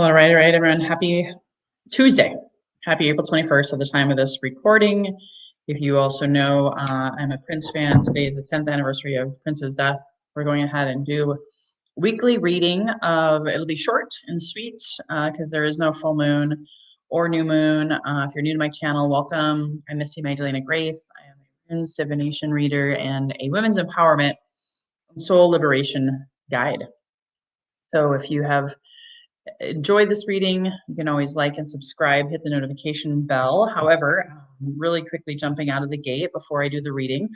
All right, everyone. Happy Tuesday. Happy April 21st at the time of this recording. If you also know, I'm a Prince fan. Today is the 10th anniversary of Prince's death. We're going ahead and do weekly reading of, it'll be short and sweet because there is no full moon or new moon. If you're new to my channel, welcome. I'm Misty Magdalena Grace. I am a Prince divination reader and a women's empowerment and soul liberation guide. So if you have enjoyed this reading, you can always like and subscribe, hit the notification bell. However, really quickly jumping out of the gate before I do the reading,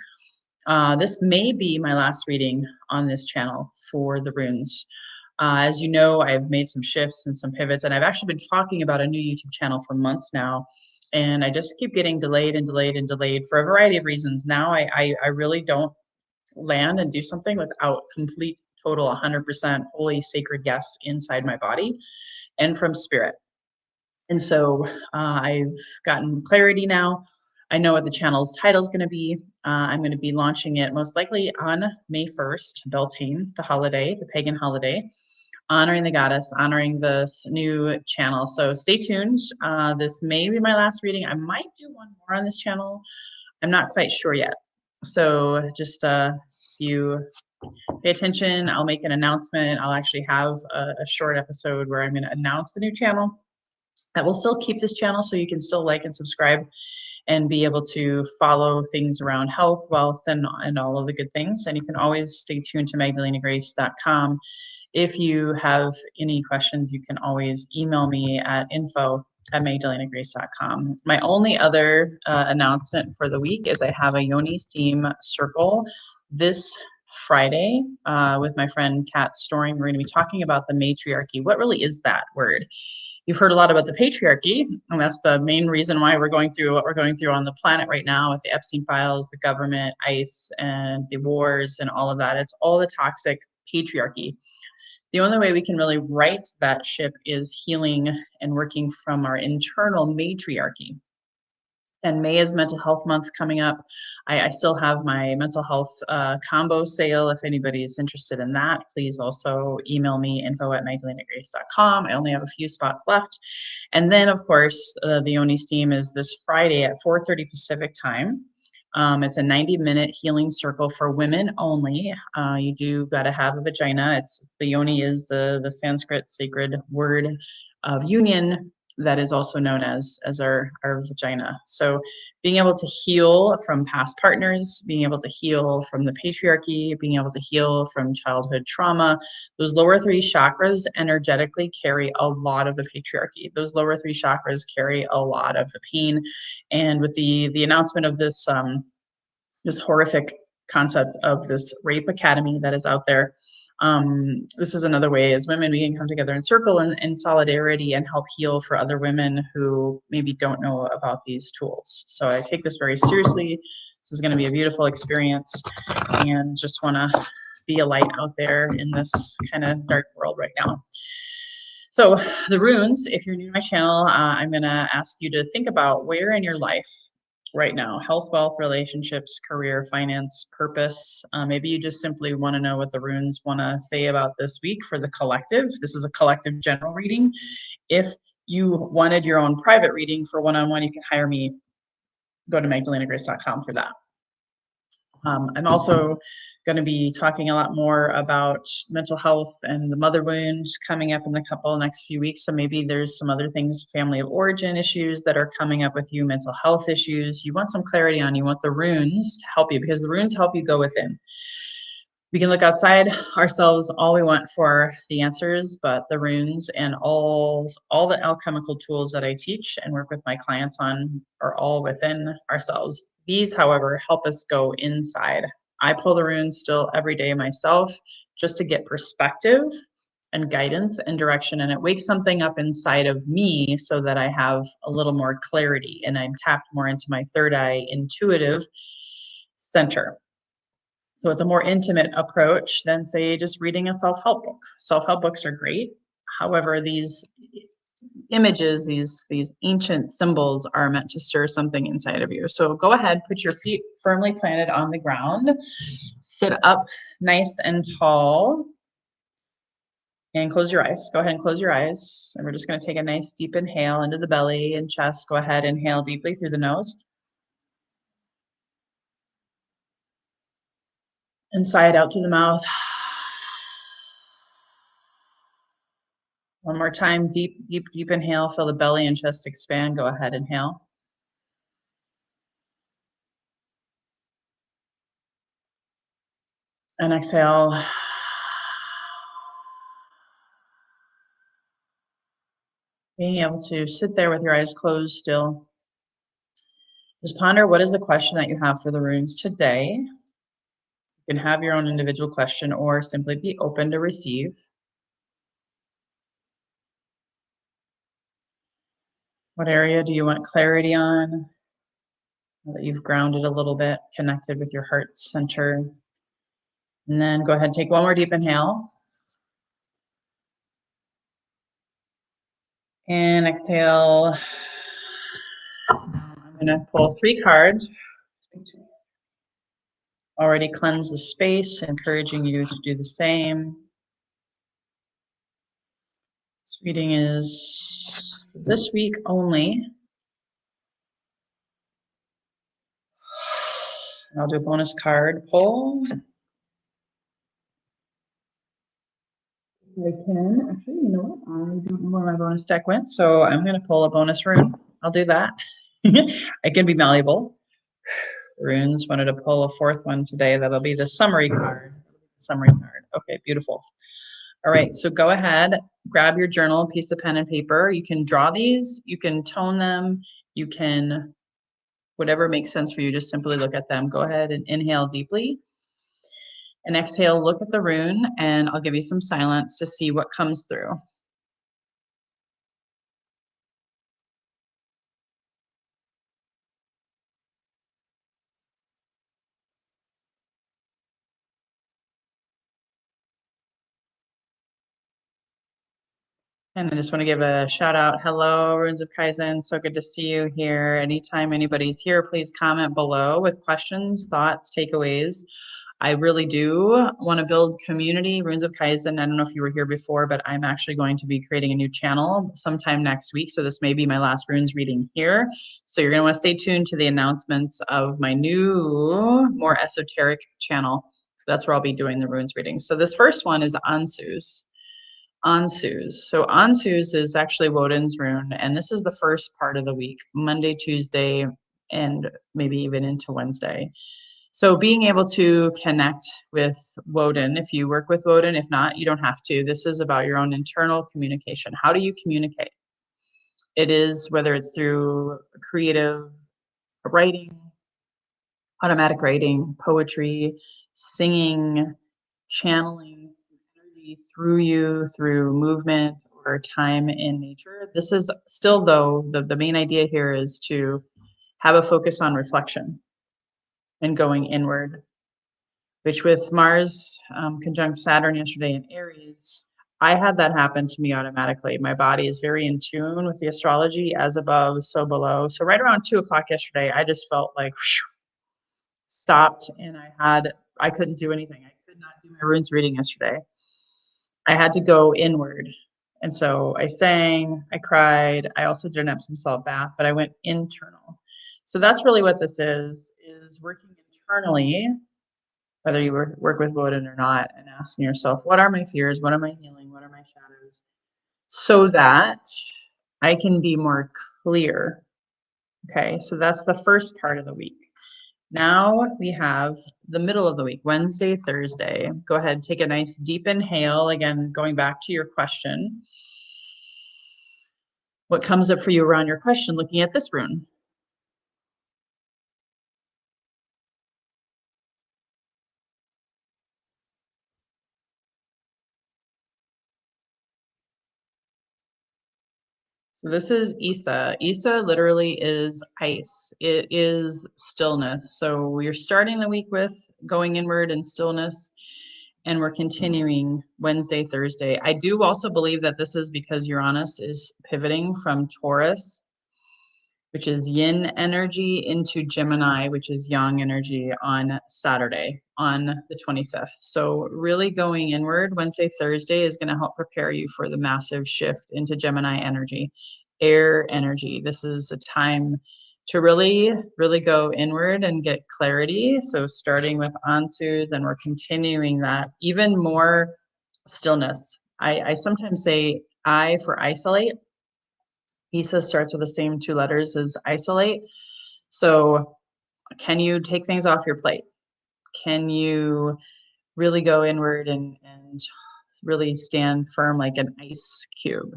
this may be my last reading on this channel for the runes. As you know, I've made some shifts and some pivots, and I've actually been talking about a new YouTube channel for months now, and I just keep getting delayed and delayed and delayed for a variety of reasons. Now I really don't land and do something without complete, total, 100% holy, sacred yes inside my body and from spirit. And so I've gotten clarity now. I know what the channel's title is going to be. I'm going to be launching it most likely on May 1st, Beltane, the holiday, the pagan holiday, honoring the goddess, honoring this new channel. So stay tuned. This may be my last reading. I might do one more on this channel. I'm not quite sure yet. So just you pay attention. I'll make an announcement. I'll actually have a short episode where I'm going to announce the new channel. That will still keep this channel so you can still like and subscribe and be able to follow things around health, wealth, and all of the good things. And you can always stay tuned to magdalenagrace.com. If you have any questions, you can always email me at info@magdalenagrace.com. My only other announcement for the week is I have a Yoni Steam Circle this Friday with my friend Kat Storing. We're going to be talking about the matriarchy. What really is that word? You've heard a lot about the patriarchy, and that's the main reason why we're going through what we're going through on the planet right now with the Epstein files, the government, ICE, and the wars and all of that. It's all the toxic patriarchy. The only way we can really right that ship is healing and working from our internal matriarchy. And May is Mental Health Month coming up. I still have my mental health combo sale. If anybody's interested in that, please also email me, info@magdalenagrace.com. I only have a few spots left. And then, of course, the Oni Steam is this Friday at 4:30 Pacific time. It's a 90-minute healing circle for women only. You do got to have a vagina. The Yoni is the Sanskrit sacred word of union that is also known as our vagina. So being able to heal from past partners, being able to heal from the patriarchy, being able to heal from childhood trauma, those lower three chakras energetically carry a lot of the patriarchy. Those lower three chakras carry a lot of the pain. And with the announcement of this horrific concept of this rape academy that is out there, this is another way as women we can come together in circle and in solidarity and help heal for other women who maybe don't know about these tools. So I take this very seriously. This is going to be a beautiful experience, and just want to be a light out there in this kind of dark world right now. So the runes, if you're new to my channel, I'm going to ask you to think about where in your life right now, health, wealth, relationships, career, finance, purpose. Maybe you just simply want to know what the runes want to say about this week for the collective. This is a collective general reading. If you wanted your own private reading for one-on-one, you can hire me. Go to magdalenagrace.com for that. I'm also going to be talking a lot more about mental health and the mother wound coming up in the next few weeks. So maybe there's some other things, family of origin issues that are coming up with you, mental health issues. You want some clarity on, you want the runes to help you, because the runes help you go within. We can look outside ourselves all we want for the answers, but the runes and all the alchemical tools that I teach and work with my clients on are all within ourselves. These, however, help us go inside. I pull the runes still every day myself just to get perspective and guidance and direction, and it wakes something up inside of me so that I have a little more clarity and I'm tapped more into my third eye intuitive center. So it's a more intimate approach than, say, just reading a self-help book. Self-help books are great. However, these images, these ancient symbols are meant to stir something inside of you. So go ahead, put your feet firmly planted on the ground, sit up nice and tall, And close your eyes. Go ahead and close your eyes. And we're just going to take a nice deep inhale into the belly and chest. Go ahead, inhale deeply through the nose. And sigh it out through the mouth. One more time, deep, deep, deep inhale. Feel the belly and chest expand. Go ahead, inhale. And exhale. Being able to sit there with your eyes closed still. Just ponder, what is the question that you have for the runes today? You can have your own individual question or simply be open to receive. What area do you want clarity on? Now that you've grounded a little bit, connected with your heart center. And then go ahead and take one more deep inhale. And exhale. I'm going to pull 3 cards. Already cleanse the space, encouraging you to do the same. This reading is this week only. And I'll do a bonus card pull. I can, actually, you know what? I don't know where my bonus deck went, so I'm going to pull a bonus rune. I'll do that. I can be malleable. Runes wanted to pull a 4th one today. That'll be the summary card. Summary card. Okay, beautiful. All right, so go ahead, grab your journal, piece of pen and paper. You can draw these, you can tone them, you can, whatever makes sense for you, just simply look at them. Go ahead and inhale deeply. And exhale, look at the rune, and I'll give you some silence to see what comes through. And I just want to give a shout out. Hello, Runes of Kaizen. So good to see you here. Anytime anybody's here, please comment below with questions, thoughts, takeaways. I really do want to build community. Runes of Kaizen, I don't know if you were here before, but I'm actually going to be creating a new channel sometime next week. So this may be my last runes reading here. So you're going to want to stay tuned to the announcements of my new, more esoteric channel. That's where I'll be doing the runes readings. So this first one is Ansu's. Ansu's. So Ansu's is actually Woden's rune, and this is the first part of the week, Monday, Tuesday, and maybe even into Wednesday. So being able to connect with Woden, if you work with Woden, if not, you don't have to. This is about your own internal communication. How do you communicate? It is whether it's through creative writing, automatic writing, poetry, singing, channeling energy through you, through movement or time in nature. This is still, though, the main idea here is to have a focus on reflection and going inward, which with Mars conjunct Saturn yesterday in Aries, I had that happen to me automatically. My body is very in tune with the astrology, as above, so below. So right around 2 o'clock yesterday, I just felt like whew, stopped, and I couldn't do anything. I could not do my runes reading yesterday. I had to go inward. And so I sang, I cried. I also did an Epsom salt bath, but I went internal. So that's really what this is working internally, whether you work with Woden or not, and asking yourself, what are my fears? What am I healing? What are my shadows? So that I can be more clear. Okay, so that's the first part of the week. Now we have the middle of the week, Wednesday, Thursday. Go ahead, take a nice deep inhale. Again, going back to your question. What comes up for you around your question looking at this rune? So this is Isa. Isa literally is ice. It is stillness. So we're starting the week with going inward and stillness, and we're continuing Wednesday, Thursday. I do also believe that this is because Uranus is pivoting from Taurus, which is yin energy, into Gemini, which is yang energy, on Saturday, on the 25th. So really going inward, Wednesday, Thursday is going to help prepare you for the massive shift into Gemini energy, air energy. This is a time to really, really go inward and get clarity. So starting with Ansus, and we're continuing that, even more stillness. I sometimes say I for isolate. ISA starts with the same two letters as isolate. So can you take things off your plate? Can you really go inward and really stand firm like an ice cube?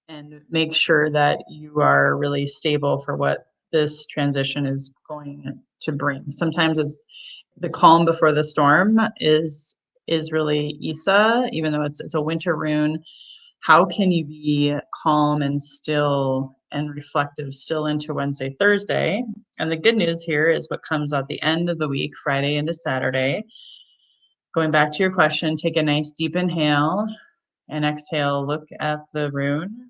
And make sure that you are really stable for what this transition is going to bring. Sometimes it's the calm before the storm is really Isa, even though it's a winter rune. How can you be calm and still and reflective still into Wednesday, Thursday? And the good news here is what comes at the end of the week, Friday into Saturday. Going back to your question, take a nice deep inhale and exhale. Look at the rune.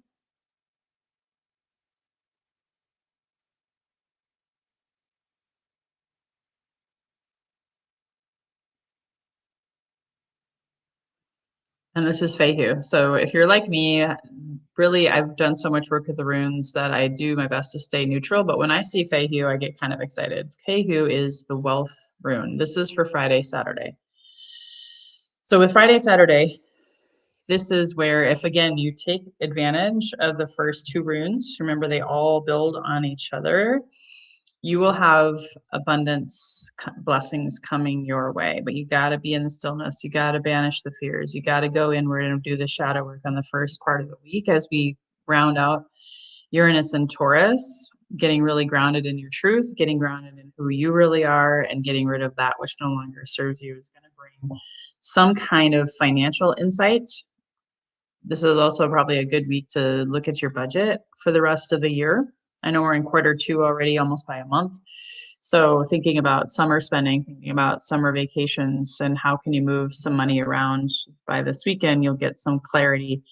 And this is Fehu. So if you're like me, really, I've done so much work with the runes that I do my best to stay neutral. But when I see Fehu, I get kind of excited. Fehu is the wealth rune. This is for Friday, Saturday. So with Friday, Saturday, this is where, if again, you take advantage of the first two runes, remember they all build on each other, you will have abundance blessings coming your way. But you got to be in the stillness. You got to banish the fears. You got to go inward and do the shadow work on the first part of the week as we round out Uranus and Taurus, getting really grounded in your truth, getting grounded in who you really are, and getting rid of that which no longer serves you is going to bring some kind of financial insight. This is also probably a good week to look at your budget for the rest of the year. I know we're in quarter two already, almost by a month. So thinking about summer spending, thinking about summer vacations, and how can you move some money around by this weekend, you'll get some clarity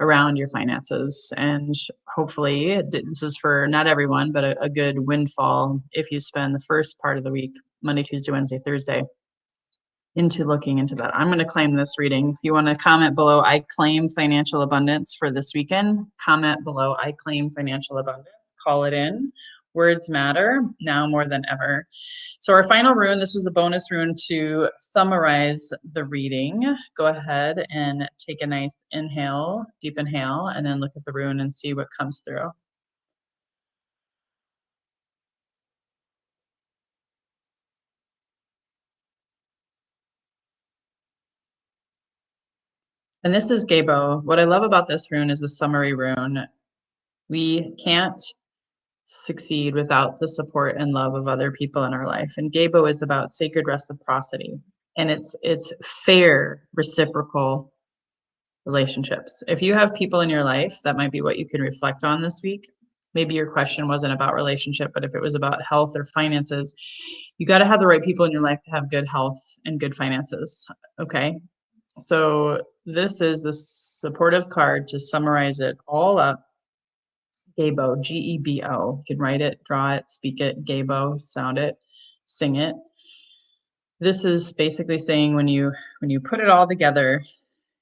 around your finances. And hopefully, this is for not everyone, but a good windfall if you spend the first part of the week, Monday, Tuesday, Wednesday, Thursday, into looking into that. I'm going to claim this reading. If you want to comment below, I claim financial abundance for this weekend. Comment below, I claim financial abundance. Call it in. Words matter now more than ever. So our final rune, this was a bonus rune to summarize the reading. Go ahead and take a nice inhale, deep inhale, and then look at the rune and see what comes through. And this is Gabo. What I love about this rune is the summary rune. We can't succeed without the support and love of other people in our life. And Gabo is about sacred reciprocity. And it's fair, reciprocal relationships. If you have people in your life, that might be what you can reflect on this week. Maybe your question wasn't about relationship, but if it was about health or finances, you got to have the right people in your life to have good health and good finances. Okay. So this is the supportive card to summarize it all up. Gabo, Gebo. You can write it, draw it, speak it, Gabo, sound it, sing it. This is basically saying when you put it all together,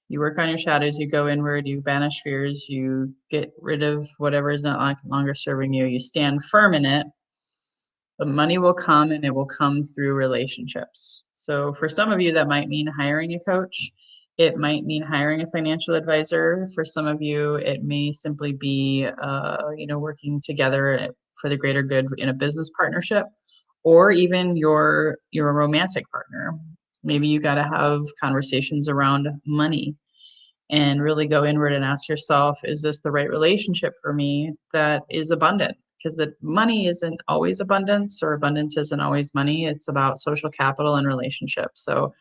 you work on your shadows, you go inward, you banish fears, you get rid of whatever is not longer serving you, you stand firm in it, the money will come, and it will come through relationships. So for some of you, that might mean hiring a coach. It might mean hiring a financial advisor. For some of you, it may simply be, working together for the greater good in a business partnership, or even your romantic partner. Maybe you got to have conversations around money and really go inward and ask yourself, is this the right relationship for me that is abundant? Because the money isn't always abundance, or abundance isn't always money. It's about social capital and relationships. So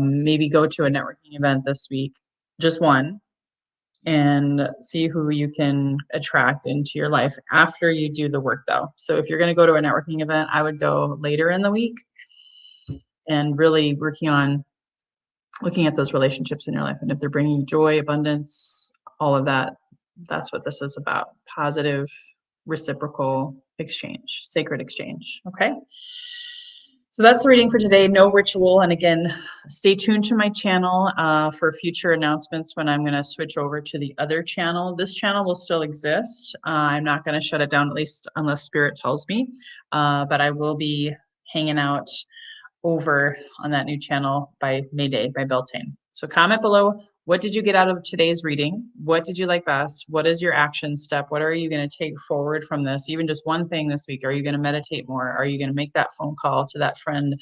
maybe go to a networking event this week, just one, and see who you can attract into your life after you do the work, though. So if you're going to go to a networking event, I would go later in the week and really working on looking at those relationships in your life. And if they're bringing joy, abundance, all of that, that's what this is about. Positive reciprocal exchange, sacred exchange. Okay. So that's the reading for today. No ritual. And again, stay tuned to my channel for future announcements when I'm going to switch over to the other channel. This channel will still exist. I'm not going to shut it down, at least unless Spirit tells me. But I will be hanging out over on that new channel by Mayday by Beltane. So comment below, what did you get out of today's reading? What did you like best? What is your action step? What are you going to take forward from this? Even just one thing this week. Are you going to meditate more? Are you going to make that phone call to that friend?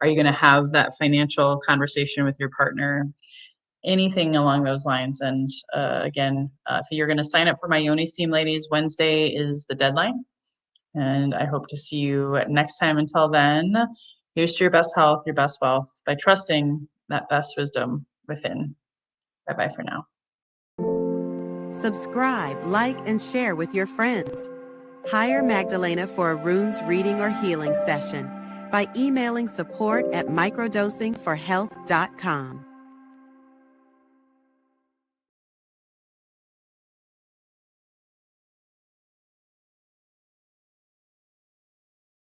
Are you going to have that financial conversation with your partner? Anything along those lines. And again, if you're going to sign up for my Yoni Steam, ladies, Wednesday is the deadline. And I hope to see you next time. Until then, here's to your best health, your best wealth, by trusting that best wisdom within. Bye-bye for now. Subscribe, like, and share with your friends. Hire Magdalena for a runes reading or healing session by emailing support@microdosingforhealth.com.